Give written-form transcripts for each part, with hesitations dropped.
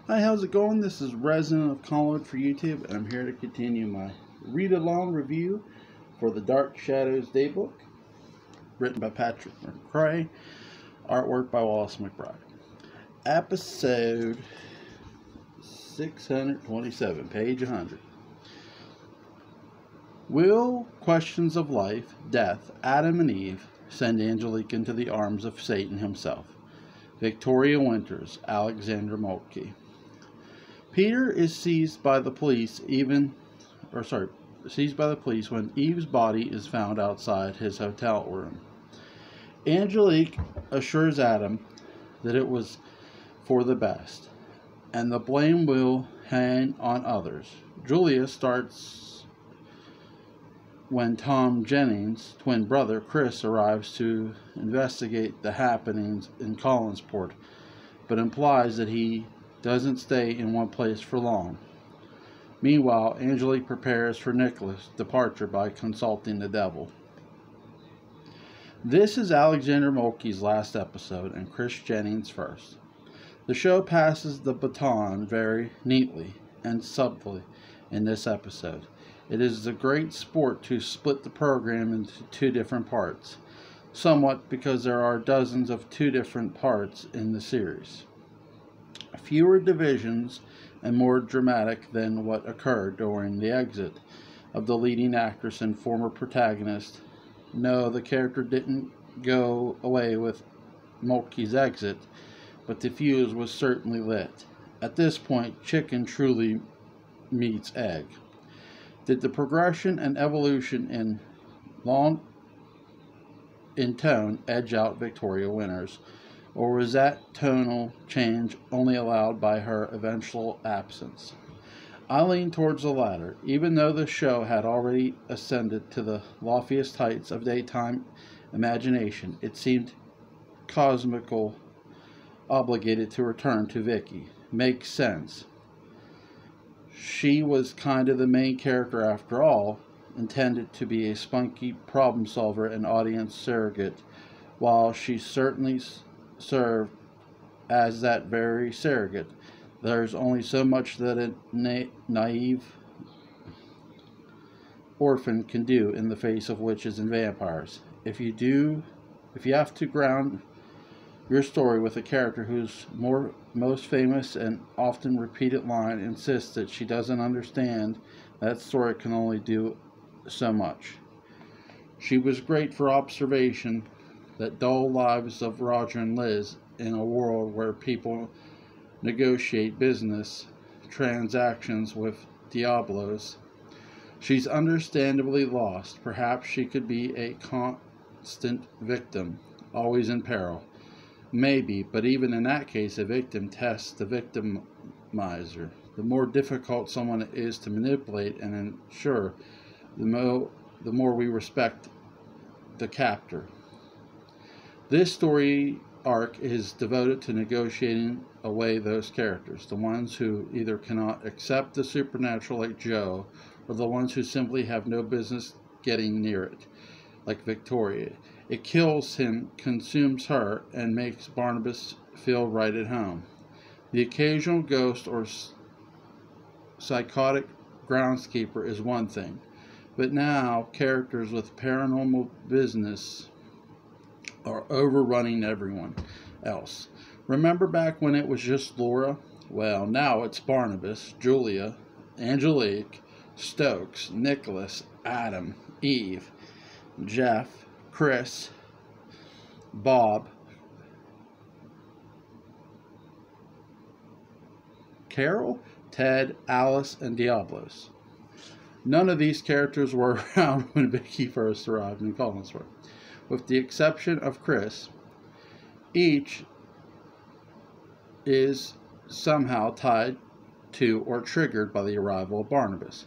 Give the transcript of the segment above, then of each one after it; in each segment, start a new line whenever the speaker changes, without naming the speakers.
Hi, how's it going? This is Resident of Columnwood for YouTube, and I'm here to continue my read-along review for the Dark Shadows Daybook, written by Patrick McCray, artwork by Wallace McBride. Episode 627, page 100. Will questions of life, death, Adam and Eve send Angelique into the arms of Satan himself? Victoria Winters, Alexander Moltke. Peter is seized by the police when Eve's body is found outside his hotel room. Angelique assures Adam that it was for the best, and the blame will hang on others. Julia starts when Tom Jennings' twin brother Chris arrives to investigate the happenings in Collinsport, but implies that he doesn't stay in one place for long. Meanwhile, Angelique prepares for Nicholas' departure by consulting the devil. This is Alexander Moltke's last episode and Chris Jennings' first. The show passes the baton very neatly and subtly in this episode. It is a great sport to split the program into two different parts, somewhat because there are dozens of two different parts in the series. Fewer divisions and more dramatic than what occurred during the exit of the leading actress and former protagonist. No, the character didn't go away with Moltke's exit, but the fuse was certainly lit. At this point, chicken truly meets egg. Did the progression and evolution in tone edge out Victoria Winters? Or was that tonal change only allowed by her eventual absence? I lean towards the latter. Even though the show had already ascended to the loftiest heights of daytime imagination, it seemed cosmical, obligated to return to Vicky. Makes sense. She was kind of the main character after all, intended to be a spunky problem solver and audience surrogate, while she certainly served as that very surrogate. There's only so much that a naive orphan can do in the face of witches and vampires. If you have to ground your story with a character whose most famous and often repeated line insists that she doesn't understand, that story can only do so much. She was great for observation that dull lives of Roger and Liz in a world where people negotiate business transactions with Diablos. She's understandably lost. Perhaps she could be a constant victim, always in peril. Maybe, but even in that case, a victim tests the victimizer. The more difficult someone is to manipulate and ensure, the more we respect the captor. This story arc is devoted to negotiating away those characters, the ones who either cannot accept the supernatural like Joe, or the ones who simply have no business getting near it, like Victoria. It kills him, consumes her, and makes Barnabas feel right at home. The occasional ghost or psychotic groundskeeper is one thing, but now characters with paranormal business are overrunning everyone else. Remember back when it was just Laura? Well, now it's Barnabas, Julia, Angelique, Stokes, Nicholas, Adam, Eve, Jeff, Chris, Bob, Carol, Ted, Alice, and Diablos. None of these characters were around when Vicky first arrived in Collinsworth. With the exception of Chris, each is somehow tied to or triggered by the arrival of Barnabas.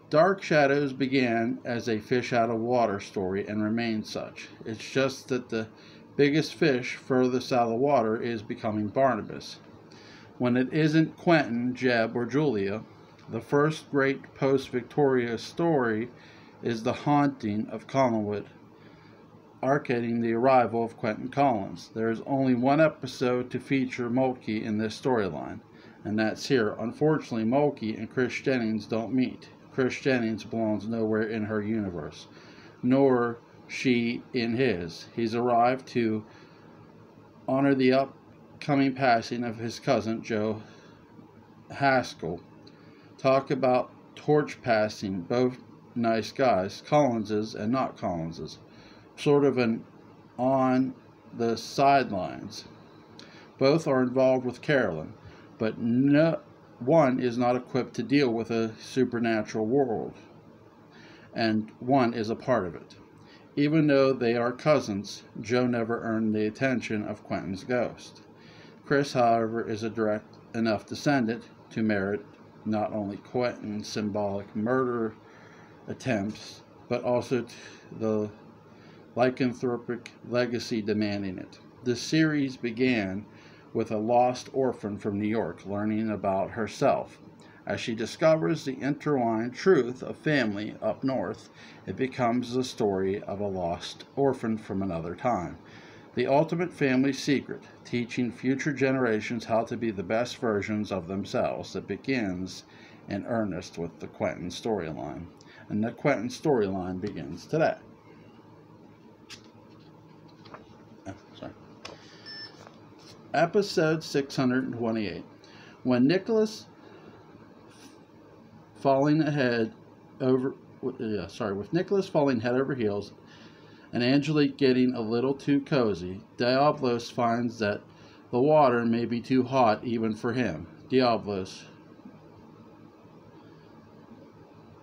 Dark Shadows began as a fish out of water story and remains such. It's just that the biggest fish furthest out of the water is becoming Barnabas. When it isn't Quentin, Jeb, or Julia, the first great post-Victoria story is The Haunting of Columnwood, arcading the arrival of Quentin Collins. There is only one episode to feature Moltke in this storyline. and that's here. Unfortunately, Mulkey and Chris Jennings don't meet. Chris Jennings belongs nowhere in her universe, nor she in his. He's arrived to honor the upcoming passing of his cousin, Joe Haskell. Talk about torch passing, both nice guys, Collinses and not Collinses. Sort of an on the sidelines. Both are involved with Carolyn, but no one is not equipped to deal with a supernatural world, and one is a part of it. Even though they are cousins, Joe never earned the attention of Quentin's ghost. Chris, however, is a direct enough descendant to merit not only Quentin's symbolic murder attempts, but also the lycanthropic legacy demanding it. This series began with a lost orphan from New York learning about herself. As she discovers the intertwined truth of family up north, it becomes the story of a lost orphan from another time. The ultimate family secret, teaching future generations how to be the best versions of themselves, that begins in earnest with the Quentin storyline. And the Quentin storyline begins today. Episode 628. When Nicholas with Nicholas falling head over heels and Angelique getting a little too cozy, Diablos finds that the water may be too hot even for him. Diablos.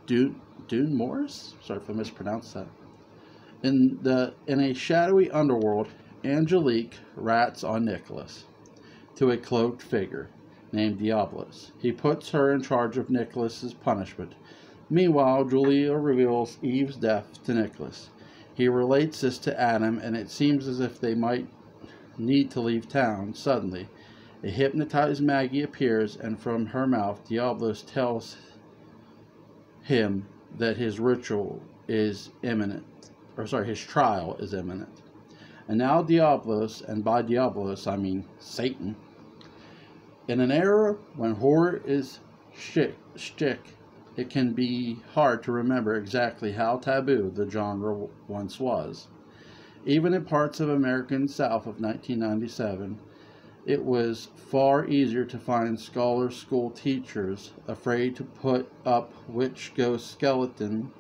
Dune Morris? Sorry if I mispronounced that. In a shadowy underworld, Angelique rats on Nicholas to a cloaked figure named Diablos. He puts her in charge of Nicholas's punishment. Meanwhile, Julia reveals Eve's death to Nicholas. He relates this to Adam, and it seems as if they might need to leave town. Suddenly, a hypnotized Maggie appears, and from her mouth, Diablos tells him that his trial is imminent. And now Diablos, and by Diablos I mean Satan. In an era when horror is shtick, it can be hard to remember exactly how taboo the genre once was. Even in parts of American South of 1997, it was far easier to find scholar school teachers afraid to put up witch, ghost, skeleton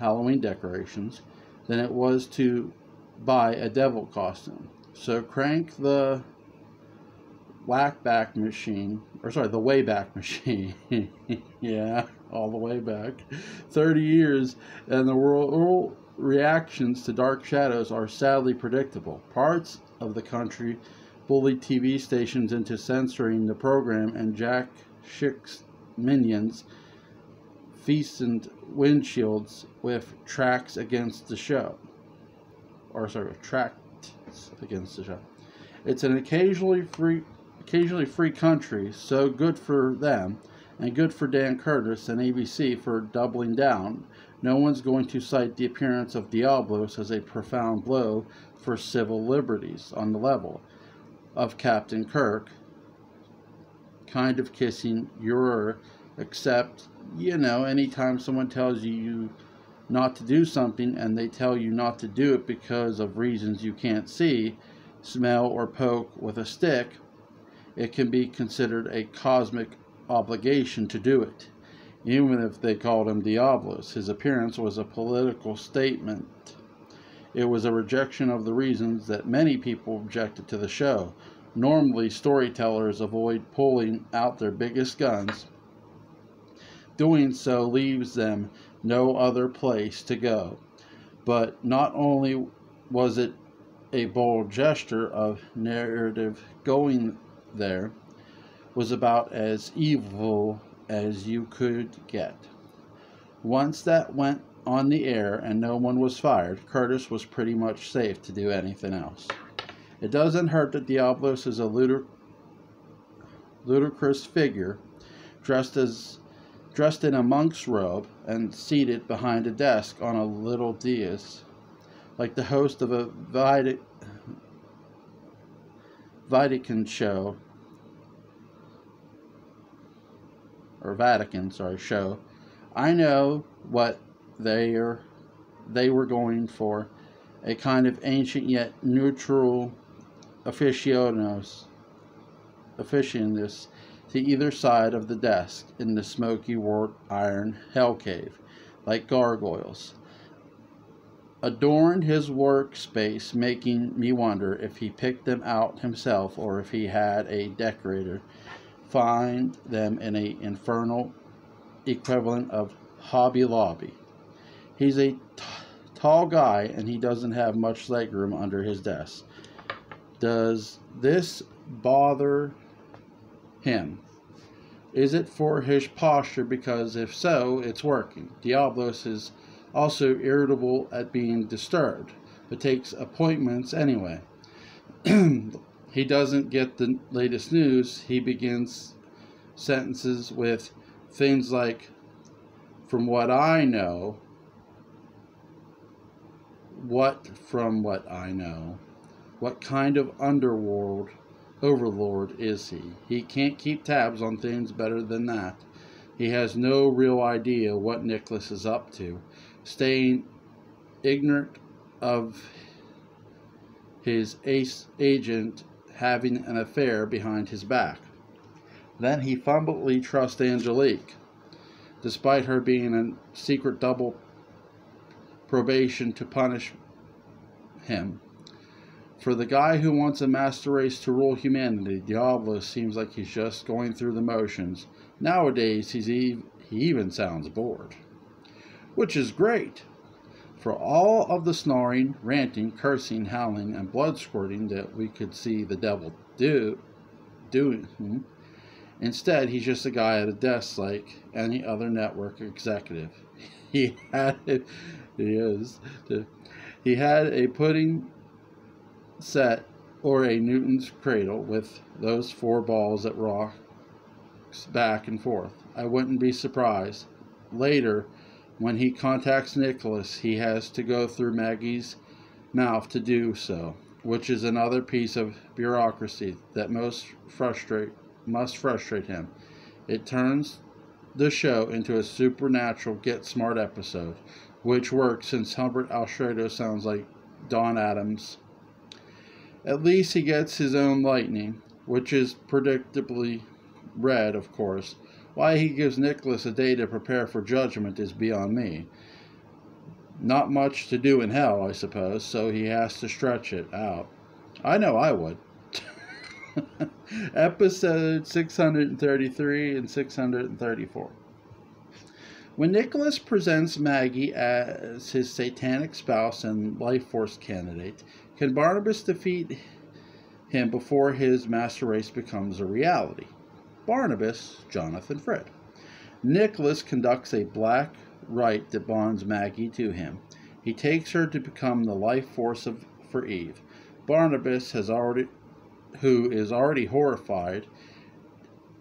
Halloween decorations than it was to buy a devil costume. So crank the Wayback Machine. Yeah, all the way back 30 years, and the world reactions to Dark Shadows are sadly predictable. Parts of the country bullied TV stations into censoring the program, and Jack Schick's minions feasted windshields with tracts against the show. It's an occasionally free country, so good for them, and good for Dan Curtis and ABC for doubling down. No one's going to cite the appearance of Diablos as a profound blow for civil liberties on the level of Captain Kirk kind of kissing your, except, anytime someone tells you not to do something and they tell you not to do it because of reasons you can't see, smell, or poke with a stick, it can be considered a cosmic obligation to do it. Even if they called him Diablos, his appearance was a political statement. It was a rejection of the reasons that many people objected to the show. Normally, storytellers avoid pulling out their biggest guns. Doing so leaves them no other place to go. But not only was it a bold gesture of narrative, going there was about as evil as you could get. Once that went on the air and no one was fired, Curtis was pretty much safe to do anything else. It doesn't hurt that Diablos is a ludicrous figure dressed in a monk's robe and seated behind a desk on a little dais, like the host of a Vatican show, I know what they were going for, a kind of ancient yet neutral aficionados to either side of the desk in the smoky wrought iron hell cave, like gargoyles, adorned his workspace, making me wonder if he picked them out himself or if he had a decorator find them in a infernal equivalent of Hobby Lobby. He's a tall guy and he doesn't have much legroom under his desk. Does this bother him? Is it for his posture? Because if so, it's working. Diablos is also irritable at being disturbed, but takes appointments anyway. He doesn't get the latest news. He begins sentences with things like, from what I know, what kind of overlord is he? He can't keep tabs on things better than that. He has no real idea what Nicholas is up to, staying ignorant of his agent having an affair behind his back. Then he fumbly trusts Angelique, despite her being in secret double probation to punish him. For the guy who wants a master race to rule humanity, Diablo seems like he's just going through the motions. Nowadays, he even sounds bored. Which is great. For all of the snoring, ranting, cursing, howling, and blood squirting that we could see the devil doing, instead he's just a guy at a desk like any other network executive. He had a pudding set or a Newton's cradle with those 4 balls that rocks back and forth. I wouldn't be surprised. Later, when he contacts Nicholas, he has to go through Maggie's mouth to do so, which is another piece of bureaucracy that must frustrate him. It turns the show into a supernatural get smart episode, which works since Humbert Alfredo sounds like Don Adams. At least he gets his own lightning, which is predictably red, of course. Why he gives Nicholas a day to prepare for judgment is beyond me. Not much to do in hell, I suppose, so he has to stretch it out. I know I would. Episode 633 and 634. When Nicholas presents Maggie as his satanic spouse and life force candidate, can Barnabas defeat him before his master race becomes a reality? Barnabas, Jonathan Fred. Nicholas conducts a black rite that bonds Maggie to him. He takes her to become the life force for Eve. Barnabas, who is already horrified,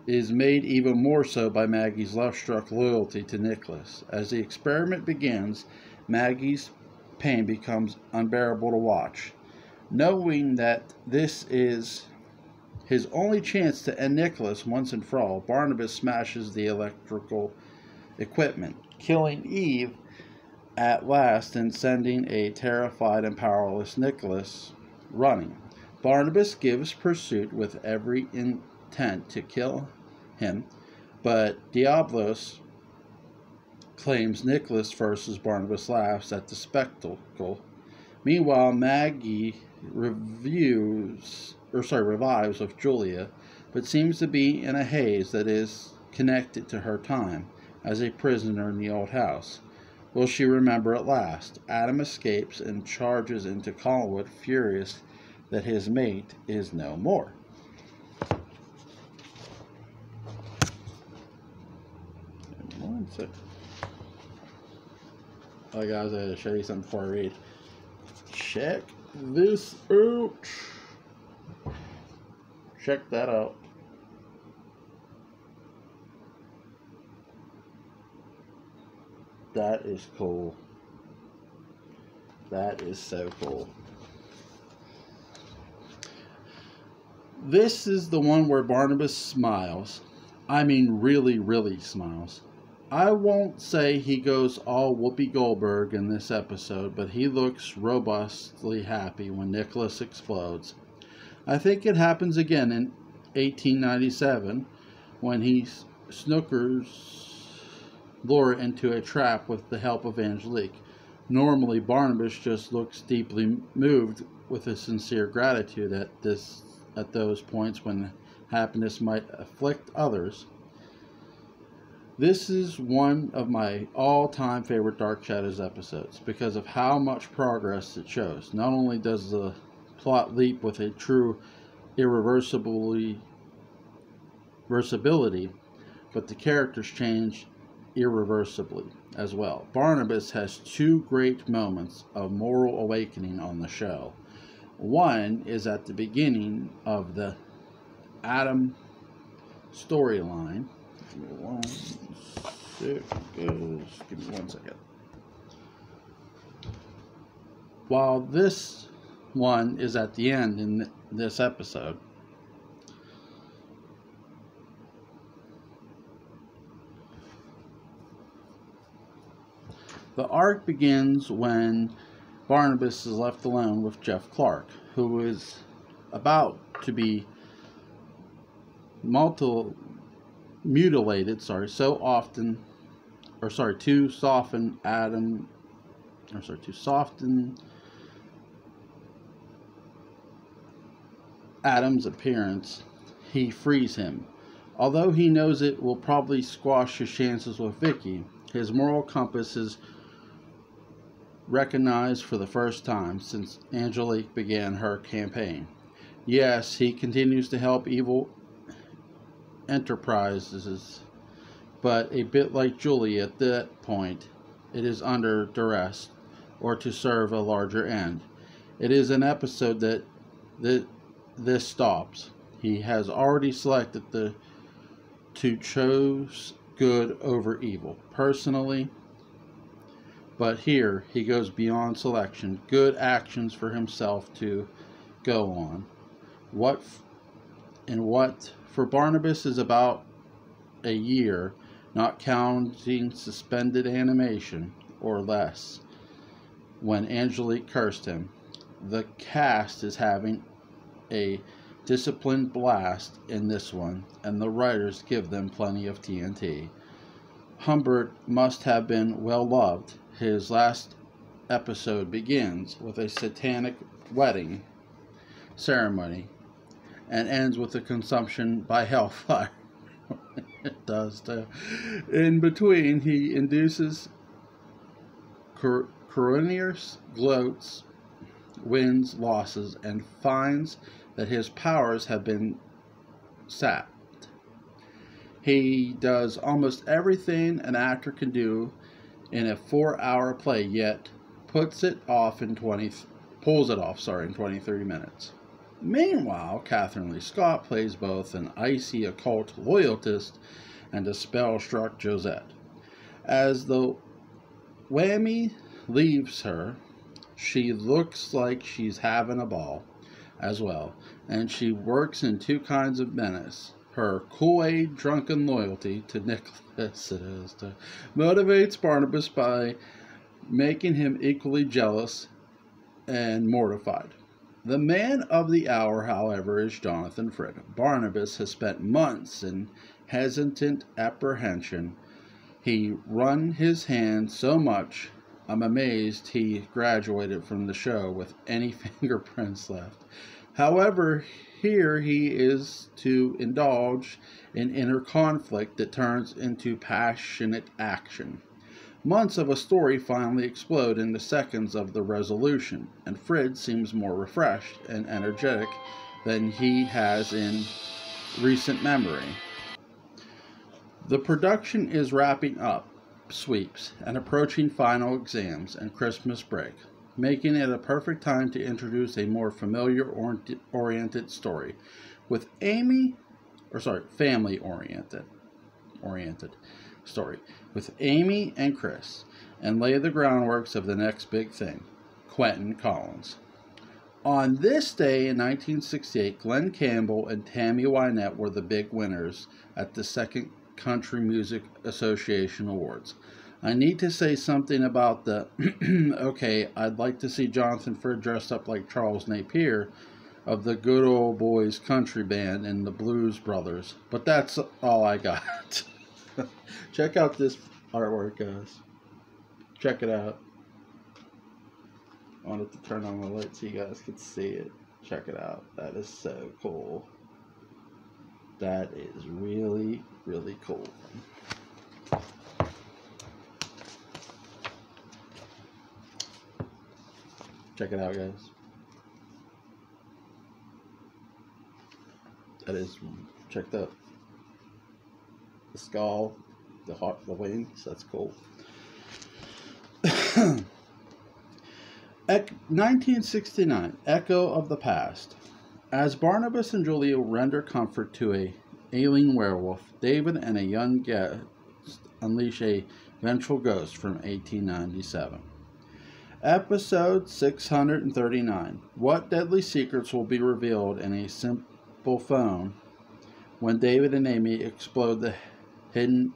is made even more so by Maggie's love-struck loyalty to Nicholas. As the experiment begins, Maggie's pain becomes unbearable to watch. Knowing that this is his only chance to end Nicholas once and for all, Barnabas smashes the electrical equipment, killing Eve at last and sending a terrified and powerless Nicholas running. Barnabas gives pursuit with every intent to kill him, but Diablos claims Nicholas first as Barnabas laughs at the spectacle. Meanwhile, Maggie revives with Julia, but seems to be in a haze that is connected to her time as a prisoner in the old house. Will she remember at last? Adam escapes and charges into Columnwood, furious that his mate is no more. One sec. Oh, guys, I gotta show you something before I read. Check this out. Check that out. That is cool. That is so cool. This is the one where Barnabas smiles. I mean, really, really smiles. I won't say he goes all Whoopi Goldberg in this episode, but he looks robustly happy when Nicholas explodes. I think it happens again in 1897 when he snookers Laura into a trap with the help of Angelique. Normally, Barnabas just looks deeply moved with a sincere gratitude at those points when happiness might afflict others. This is one of my all-time favorite Dark Shadows episodes because of how much progress it shows. Not only does the plot leap with a true irreversibility, but the characters change irreversibly as well. Barnabas has two great moments of moral awakening on the show. One is at the beginning of the Adam storyline. Give me one second. While this one is at the end in this episode, the arc begins when Barnabas is left alone with Jeff Clark, who is about to be mutilated, to soften Adam's appearance. He frees him. Although he knows it will probably squash his chances with Vicky, his moral compass is recognized for the first time since Angelique began her campaign. Yes, he continues to help evil enterprises, but a bit like Julie at that point, it is under duress or to serve a larger end. It is an episode that this stops. He has already selected to choose good over evil personally, but here he goes beyond selection. Good actions for himself to go on. What for Barnabas is about a year, not counting suspended animation, or less, when Angelique cursed him. The cast is having a disciplined blast in this one, and the writers give them plenty of TNT. Humbert must have been well loved. His last episode begins with a satanic wedding ceremony and ends with a consumption by hellfire. It does too. In between, he induces coroners, gloats, wins, losses, and finds that his powers have been sapped. He does almost everything an actor can do in a 4-hour play, yet pulls it off in 23 minutes. Meanwhile, Catherine Lee Scott plays both an icy occult loyalist and a spell-struck Josette. As the whammy leaves her, she looks like she's having a ball as well, and she works in two kinds of menace. Her Kool-Aid drunken loyalty to Nicholas motivates Barnabas by making him equally jealous and mortified. The man of the hour, however, is Jonathan Frid. Barnabas has spent months in hesitant apprehension. He run his hand so much, I'm amazed he graduated from the show with any fingerprints left. However, here he is to indulge in inner conflict that turns into passionate action. Months of a story finally explode into seconds of the resolution, and Frid seems more refreshed and energetic than he has in recent memory. The production is wrapping up sweeps and approaching final exams and Christmas break, making it a perfect time to introduce a more family-oriented story with family-oriented story with Amy and Chris, and lay the groundworks of the next big thing, Quentin Collins. On this day in 1968, Glenn Campbell and Tammy Wynette were the big winners at the Second Country Music Association Awards. I need to say something about the, okay, I'd like to see Jonathan Frid dressed up like Charles Napier of the Good Old Boys Country Band and the Blues Brothers, but that's all I got. Check out this artwork, guys. Check it out. I wanted to turn on the light so you guys could see it. Check it out. That is so cool. That is really, really cool. Check it out, guys. That is, check the skull, the wings. That's cool. 1969, Echo of the Past. As Barnabas and Julia render comfort to a ailing werewolf, David and a young guest unleash a vengeful ghost from 1897. Episode 639. What deadly secrets will be revealed in a simple phone when David and Amy explode the hidden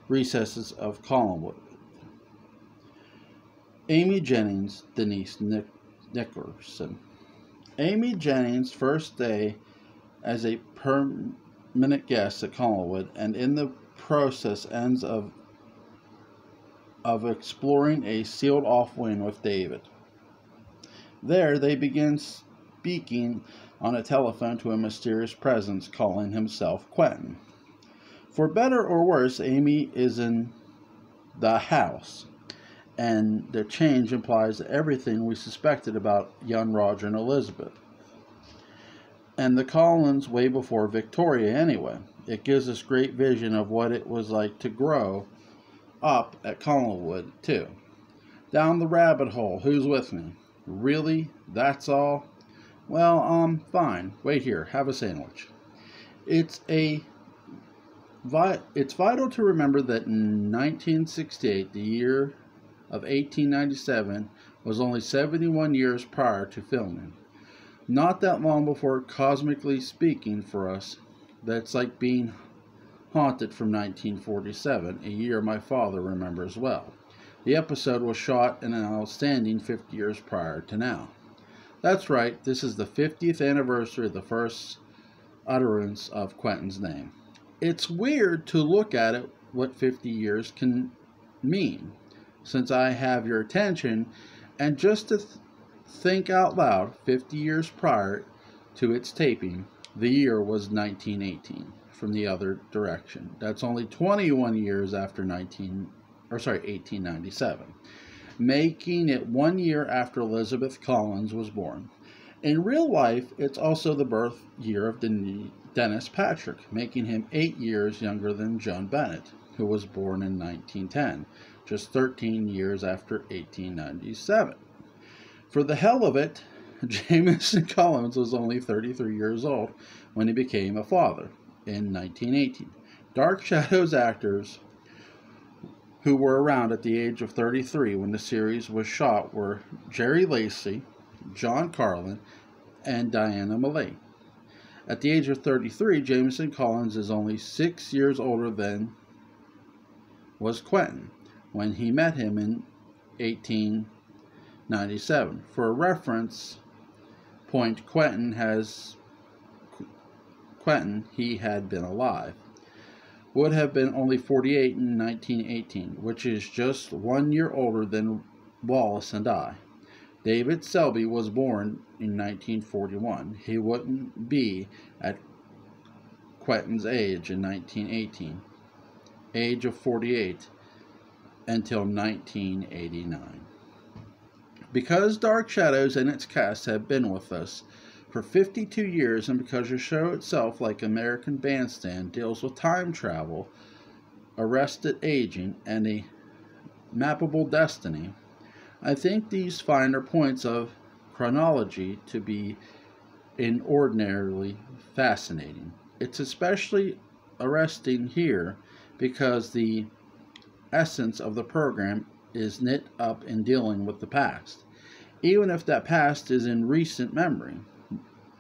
recesses of Columnwood? Amy Jennings, Denise Nickerson. Amy Jennings' first day as a permanent guest at Columnwood, and in the process ends of exploring a sealed-off wing with David. There, they begin speaking on a telephone to a mysterious presence calling himself Quentin. For better or worse, Amy is in the house, and the change implies everything we suspected about young Roger and Elizabeth. And the Collins way before Victoria anyway. It gives us great vision of what it was like to grow up at Columnwood, too. Down the rabbit hole, who's with me? Really? That's all? Well, fine. Wait here, have a sandwich. It's vital to remember that in 1968, the year of 1897, was only 71 years prior to filming. Not that long before, cosmically speaking for us, that's like being haunted from 1947, a year my father remembers well. The episode was shot in an outstanding 50 years prior to now. That's right, this is the 50th anniversary of the first utterance of Quentin's name. It's weird to look at it, what 50 years can mean, since I have your attention, and just to think out loud, 50 years prior to its taping, the year was 1918, from the other direction. That's only 21 years after 1897, making it 1 year after Elizabeth Collins was born. In real life, it's also the birth year of Dennis Patrick, making him 8 years younger than Joan Bennett, who was born in 1910, just 13 years after 1897. For the hell of it, Jameson Collins was only 33 years old when he became a father in 1918. Dark Shadows actors who were around at the age of 33 when the series was shot were Jerry Lacey, John Carlin, and Diana Malay. At the age of 33, Jameson Collins is only 6 years older than was Quentin when he met him in 1897. For a reference point, he had been alive, would have been only 48 in 1918, which is just 1 year older than Wallace and I. David Selby was born in 1941. He wouldn't be at Quentin's age in 1918, age of 48, until 1989. Because Dark Shadows and its cast have been with us for 52 years, and because the show itself, like American Bandstand, deals with time travel, arrested aging, and a mappable destiny, I think these finer points of chronology to be inordinately fascinating. It's especially arresting here because the essence of the program is knit up in dealing with the past. even if that past is in recent memory.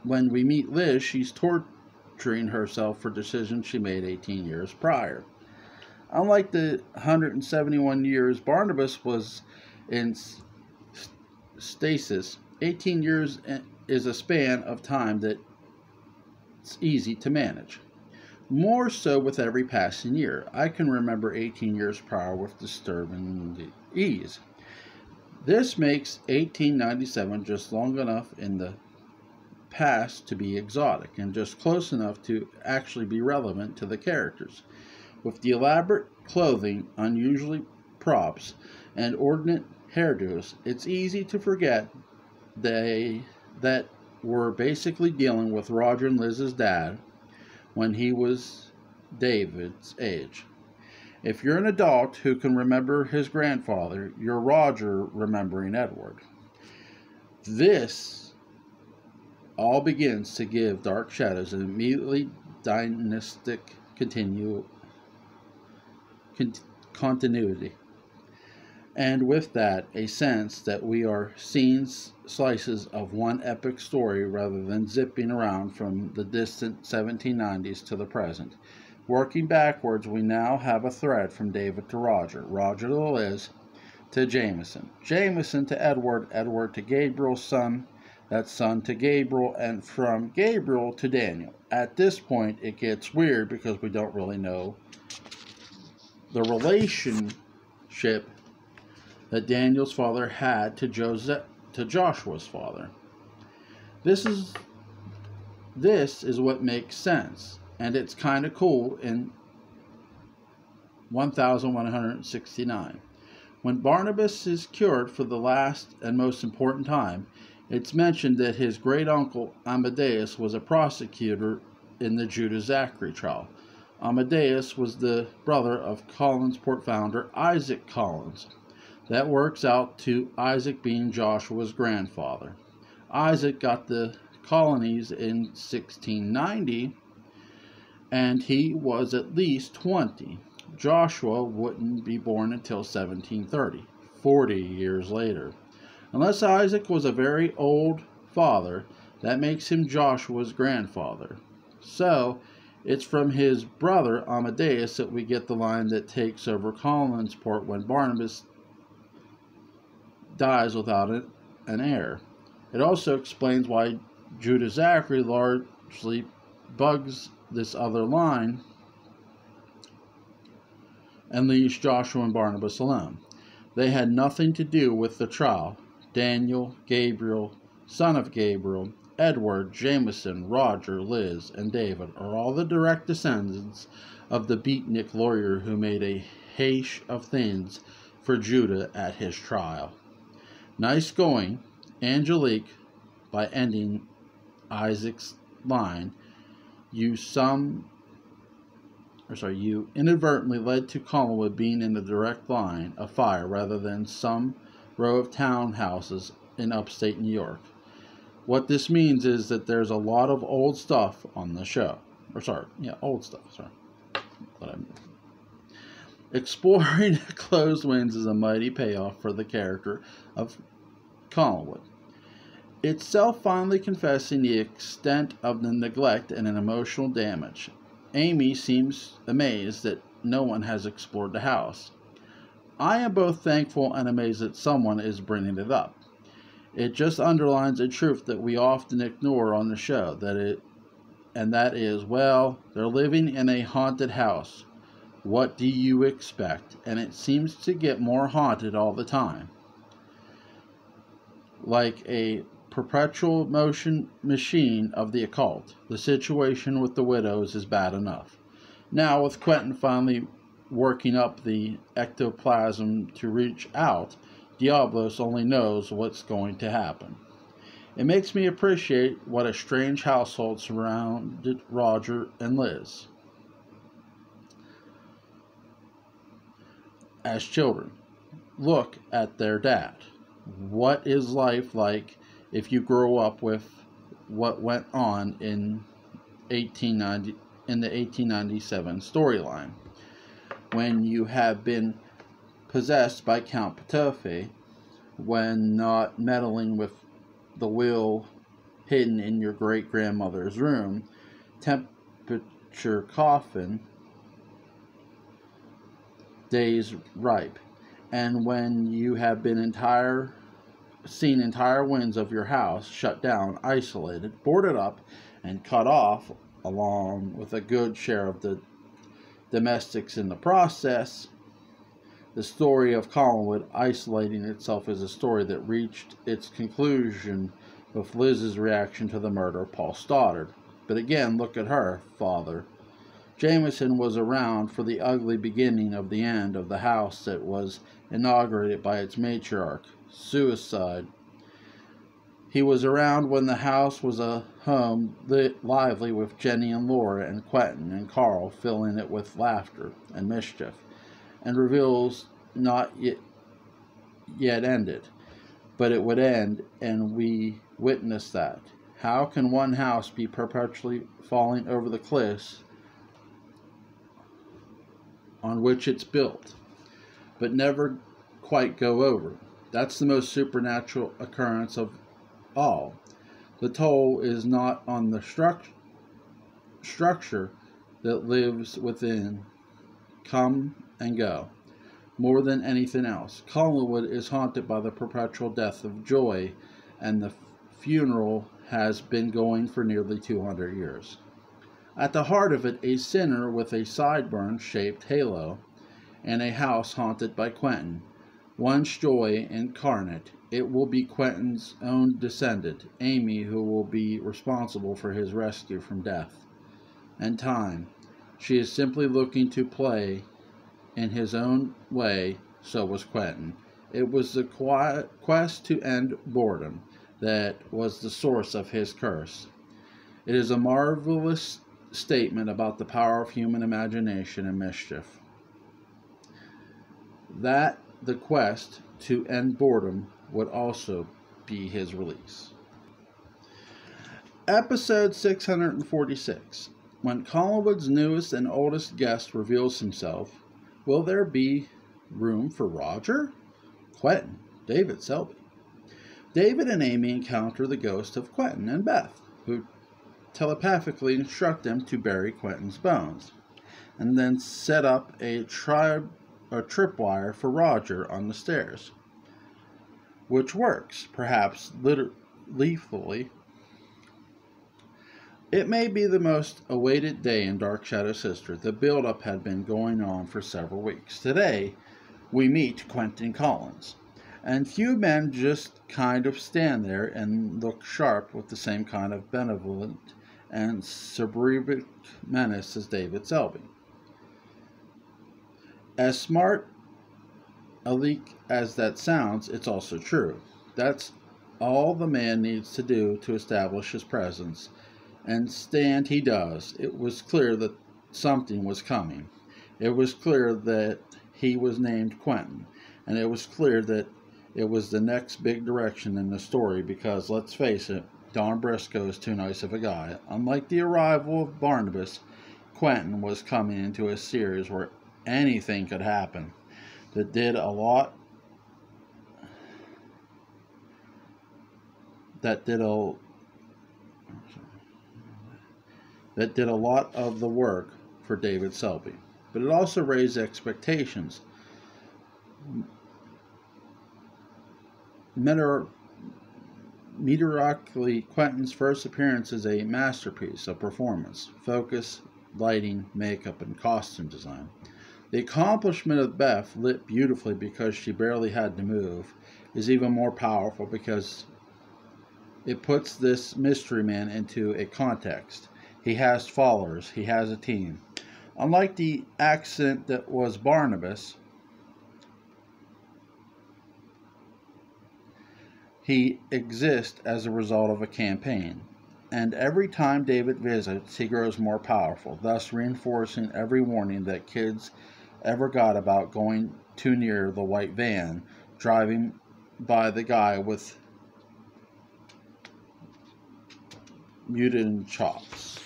When we meet Liz, she's torturing herself for decisions she made 18 years prior. Unlike the 171 years Barnabas was in stasis, 18 years is a span of time that's easy to manage. More so with every passing year. I can remember 18 years prior with disturbing ease. This makes 1897 just long enough in the past to be exotic, and just close enough to actually be relevant to the characters. With the elaborate clothing, unusual props, and ordinate hairdos, it's easy to forget that we're basically dealing with Roger and Liz's dad when he was David's age. If you're an adult who can remember his grandfather, you're Roger remembering Edward. This all begins to give Dark Shadows an immediately dynastic continuity. And with that, a sense that we are seeing slices of one epic story rather than zipping around from the distant 1790s to the present. Working backwards, we now have a thread from David to Roger, Roger to Liz to Jameson, Jameson to Edward, Edward to Gabriel's son, that's son to Gabriel, and from Gabriel to Daniel. At this point, it gets weird because we don't really know the relationship that Daniel's father had to Joshua's father. This is what makes sense, and it's kind of cool in 1169. When Barnabas is cured for the last and most important time, it's mentioned that his great-uncle Amadeus was a prosecutor in the Judah Zachary trial. Amadeus was the brother of Collinsport founder Isaac Collins. That works out to Isaac being Joshua's grandfather. Isaac got the colonies in 1690, and he was at least 20. Joshua wouldn't be born until 1730, 40 years later. Unless Isaac was a very old father, that makes him Joshua's grandfather. So, it's from his brother Amadeus that we get the line that takes over Collinsport when Barnabas dies without an heir. It also explains why Judah Zachary largely bugs this other line and leaves Joshua and Barnabas alone. They had nothing to do with the trial. Daniel, Gabriel, son of Gabriel, Edward, Jameson, Roger, Liz, and David are all the direct descendants of the beatnik lawyer who made a hash of things for Judah at his trial. Nice going, Angelique, by ending Isaac's line, you inadvertently led to Columnwood being in the direct line of fire rather than some row of townhouses in upstate New York. What this means is that there's a lot of old stuff on the show. Exploring closed winds is a mighty payoff for the character of Columnwood, itself finally confessing the extent of the neglect and an emotional damage. Amy seems amazed that no one has explored the house. I am both thankful and amazed that someone is bringing it up. It just underlines a truth that we often ignore on the show, that is, well, they're living in a haunted house. What do you expect? And it seems to get more haunted all the time. Like a perpetual motion machine of the occult. The situation with the widows is bad enough. Now, with Quentin finally working up the ectoplasm to reach out, Diablos only knows what's going to happen. It makes me appreciate what a strange household surrounded Roger and Liz as children. Look at their dad. What is life like if you grow up with what went on in the 1897 storyline? When you have been possessed by Count Petofe, when not meddling with the will hidden in your great-grandmother's room, temperature coffin, days ripe, and when you have been seen entire wings of your house shut down, isolated, boarded up, and cut off, along with a good share of the domestics in the process. The story of Columnwood isolating itself is a story that reached its conclusion with Liz's reaction to the murder of Paul Stoddard. But again, look at her, Father. Jameson was around for the ugly beginning of the end of the house that was inaugurated by its matriarch, suicide. He was around when the house was a home lively with Jenny and Laura and Quentin and Carl filling it with laughter and mischief, and reveals not yet ended, but it would end, and we witnessed that. How can one house be perpetually falling over the cliffs on which it's built, but never quite go over? That's the most supernatural occurrence of all. The toll is not on the structure that lives within, come and go, more than anything else. Columnwood is haunted by the perpetual death of joy, and the funeral has been going for nearly 200 years. At the heart of it, a sinner with a sideburn-shaped halo, and a house haunted by Quentin. One's joy incarnate. It will be Quentin's own descendant, Amy, who will be responsible for his rescue from death and time. She is simply looking to play in his own way. So was Quentin. It was the quest to end boredom that was the source of his curse. It is a marvelous statement about the power of human imagination and mischief. That the quest to end boredom would also be his release. Episode 646. When Collinwood's newest and oldest guest reveals himself, will there be room for Roger? Quentin, David Selby. David and Amy encounter the ghost of Quentin and Beth, who telepathically instruct them to bury Quentin's bones, and then set up a tripwire for Roger on the stairs, which works, perhaps lethally. It may be the most awaited day in Dark Shadow's history. The build-up had been going on for several weeks. Today, we meet Quentin Collins, and few men just kind of stand there and look sharp with the same kind of benevolent and cerebric menace as David Selby. As smart a leak as that sounds, it's also true. That's all the man needs to do to establish his presence, and stand he does. It was clear that something was coming. It was clear that he was named Quentin, and it was clear that it was the next big direction in the story, because, let's face it, Don Briscoe is too nice of a guy. Unlike the arrival of Barnabas, Quentin was coming into a series where anything could happen. That did a lot of the work for David Selby, but it also raised expectations. Meteorically, Quentin's first appearance is a masterpiece of performance, focus, lighting, makeup, and costume design. The accomplishment of Beth, lit beautifully because she barely had to move, is even more powerful because it puts this mystery man into a context. He has followers. He has a team. Unlike the accident that was Barnabas, he exists as a result of a campaign. And every time David visits, he grows more powerful, thus reinforcing every warning that kids ever got about going too near the white van driving by the guy with mutant chops.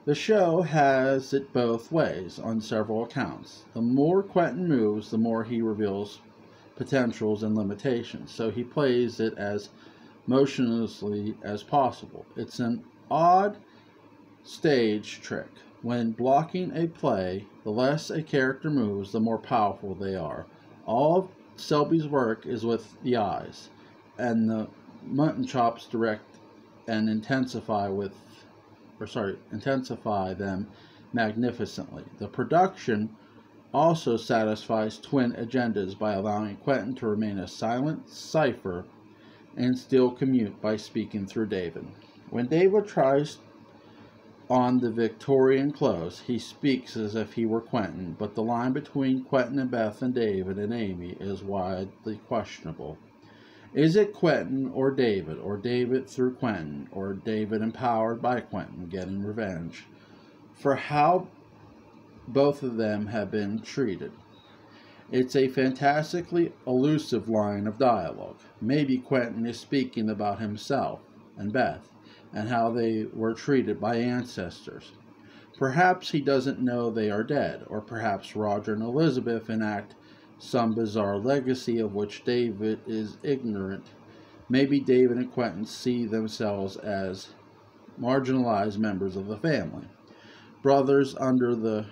The show has it both ways on several accounts. The more Quentin moves, the more he reveals potentials and limitations, so he plays it as motionlessly as possible. It's an odd stage trick. When blocking a play, the less a character moves, the more powerful they are. All of Selby's work is with the eyes, and the mutton chops direct and intensify them magnificently. The production also satisfies twin agendas by allowing Quentin to remain a silent cipher and still commute by speaking through David. When David tries on the Victorian clothes, he speaks as if he were Quentin, but the line between Quentin and Beth and David and Amy is widely questionable. Is it Quentin or David through Quentin, or David empowered by Quentin getting revenge for how both of them have been treated? It's a fantastically elusive line of dialogue. Maybe Quentin is speaking about himself and Beth and how they were treated by ancestors. Perhaps he doesn't know they are dead, or perhaps Roger and Elizabeth enact some bizarre legacy of which David is ignorant. Maybe David and Quentin see themselves as marginalized members of the family, brothers under the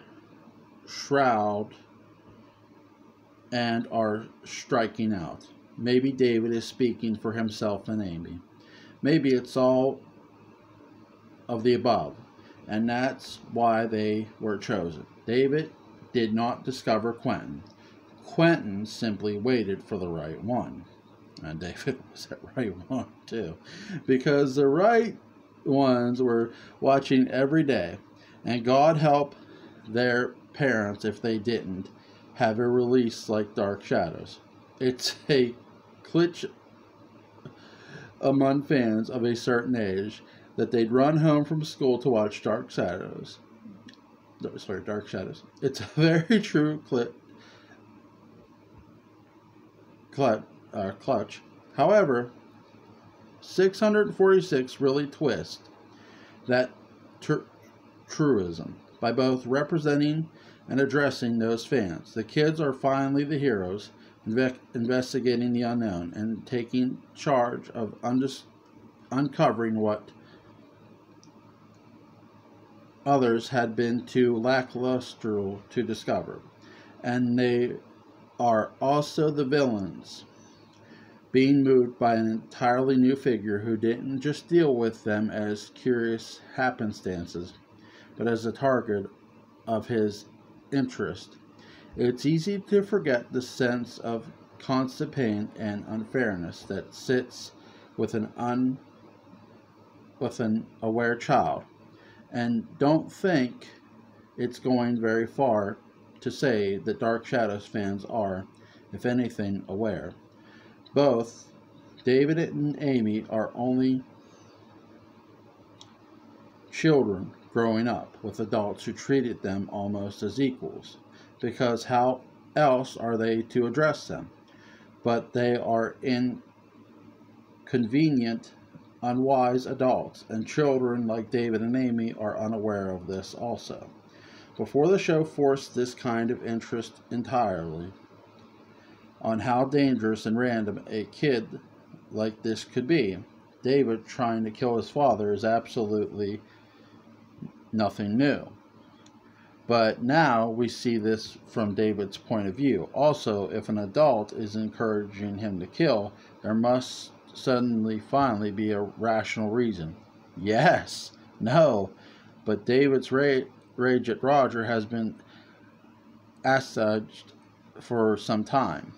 shroud, and are striking out. Maybe David is speaking for himself and Amy. Maybe it's all of the above, and that's why they were chosen. David did not discover Quentin. Quentin simply waited for the right one. And David was that right one too, because the right ones were watching every day, and God help their parents if they didn't have a release like Dark Shadows. It's a glitch among fans of a certain age that they'd run home from school to watch Dark Shadows. It's a very true clutch. However, 646 really twists that truism by both representing and addressing those fans. The kids are finally the heroes, investigating the unknown and taking charge of uncovering what others had been too lackluster to discover. And they are also the villains, being moved by an entirely new figure who didn't just deal with them as curious happenstances, but as a target of his interest. It's easy to forget the sense of constant pain and unfairness that sits with an aware child, and don't think it's going very far to say that Dark Shadows fans are, if anything, aware. Both David and Amy are only children growing up with adults who treated them almost as equals, because how else are they to address them? But they are inconvenient, unwise adults, and children like David and Amy are unaware of this also. Before the show forced this kind of interest entirely on how dangerous and random a kid like this could be, David trying to kill his father is absolutely nothing new. But now we see this from David's point of view. Also, if an adult is encouraging him to kill, there must finally be a rational reason. Yes, no, but David's rage at Roger has been assuaged for some time.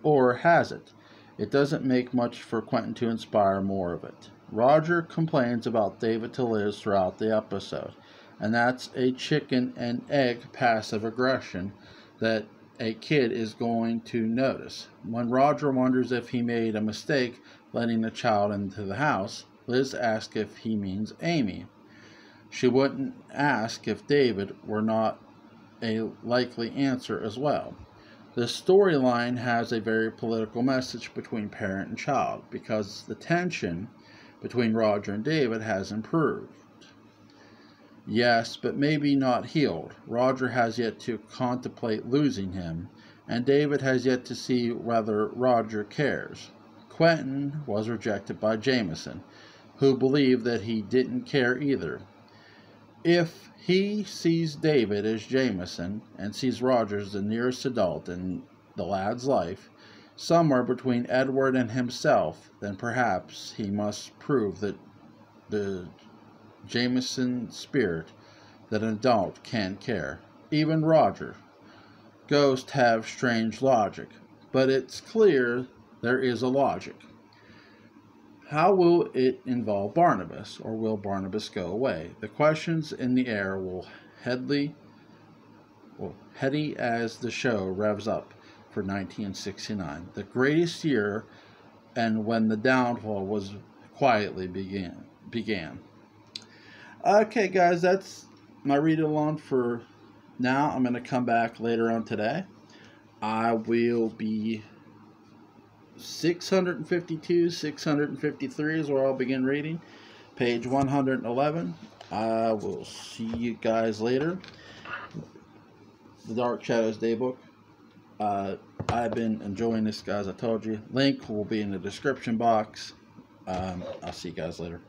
Or has it? It doesn't make much for Quentin to inspire more of it. Roger complains about David to Liz throughout the episode, and that's a chicken and egg passive aggression that a kid is going to notice. When Roger wonders if he made a mistake letting a child into the house, Liz asks if he means Amy. She wouldn't ask if David were not a likely answer as well. The storyline has a very political message between parent and child, because the tension between Roger and David has improved. Yes, but maybe not healed. Roger has yet to contemplate losing him, and David has yet to see whether Roger cares. Quentin was rejected by Jameson, who believed that he didn't care either. If he sees David as Jameson and sees Roger as the nearest adult in the lad's life, somewhere between Edward and himself, then perhaps he must prove that the Jameson spirit that an adult can't care. Even Roger. Ghosts have strange logic, but it's clear there is a logic. How will it involve Barnabas, or will Barnabas go away? The questions in the air will heady as the show revs up for 1969, the greatest year, and when the downfall was quietly began. Okay, guys, that's my read along for now. I'm going to come back later on today. I will be 652, 653 is where I'll begin reading. Page 111. I will see you guys later. The Dark Shadows Daybook. I've been enjoying this, guys. I told you. Link will be in the description box. I'll see you guys later.